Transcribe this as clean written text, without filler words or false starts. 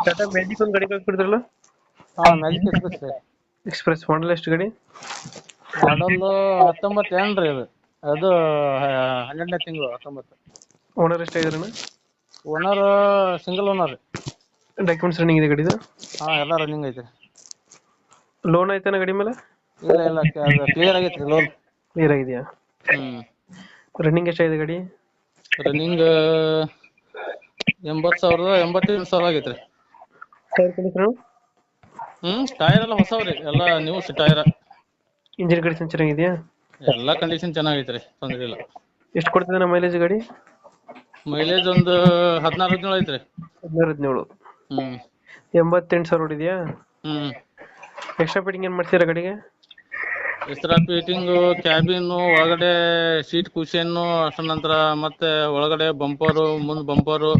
Tata magic ಒಂದು ಗಾಡಿ ಕಳ್ಸ್ಕೊಡ್ತಾರಲ್ಲ. ಹಾ ಮ್ಯಾಜಿಕ್ ಎಕ್ಸ್ಪ್ರೆಸ್ ರೀ. ಎಕ್ಸ್ಪ್ರೆಸ್ ಮಾಡಲ್ ಎಷ್ಟು ಗಾಡಿ? ಮಾಡಲ್ 19 ಏನ್ರಿ ಅದು. ಅದು 12ನೇ ತಿಂಗಳು 19. ಓನರ್ ಎಷ್ಟಾಗಿದ್ರಣ್ಣ? ಓನರ್ ಸಿಂಗಲ್ ಓನರ್ ರೀ. ಡಾಕ್ಯುಮೆಂಟ್ಸ್ ರನ್ನಿಂಗ್ ಇದೆ ಗಾಡಿದು? ಹಾ ಎಲ್ಲ ರನ್ನಿಂಗ್ ಐತ್ರಿ. ಲೋನ್ ಆಯ್ತಾನ ಗಾಡಿ ಮೇಲೆ? ಇಲ್ಲ ಅದು ಕ್ಲಿಯರ್ ಆಗೈತ್ರಿ ಲೋನ್. ಕ್ಲಿಯರ್ ಆಗಿದೆಯಾ? ರನ್ನಿಂಗ್ ಎಷ್ಟಾಗಿದೆ ಗಾಡಿ? ರನ್ನಿಂಗ್ 88,000 ಆಗೈತ್ರಿ. Tyre condition? ಟೈರ್ ಎಲ್ಲ ಹೊಸವ್ರಿ, ಎಲ್ಲ ನ್ಯೂ ಟೈರ್. ಇಂಜಿನ್ ಕಂಡೀಷನ್ ಚೆನ್ನಾಗಿದೆಯಾ? ಎಲ್ಲ ಕಂಡೀಷನ್ ಚೆನ್ನಾಗೈತ್ರಿ, ತೊಂದ್ರೆ ಇಲ್ಲ. ಎಷ್ಟು ಕೊಡ್ತದೆ ನಮ್ಮ ಮೈಲೇಜ್ ಗಾಡಿ? ಮೈಲೇಜ್ ಒಂದು 16-17 ಐತ್ರಿ. 16-17. 88,000 ಹೊಡಿದ್ಯಾ? ಎಕ್ಸ್ಟ್ರಾ ಫಿಟ್ಟಿಂಗ್ ಏನ್ ಮಾಡ್ತೀರಾ ಗಾಡಿಗೆ? ಎಕ್ಸ್ಟ್ರಾ ಫಿಟ್ಟಿಂಗು, ಕ್ಯಾಬಿನ್ ಒಳಗಡೆ ಸೀಟ್ ಕುಷನ್, ಅಷ್ಟ ನಂತರ ಮತ್ತೆ ಒಳಗಡೆ ಬಂಪರು, ಮುಂದ್ ಬಂಪರು,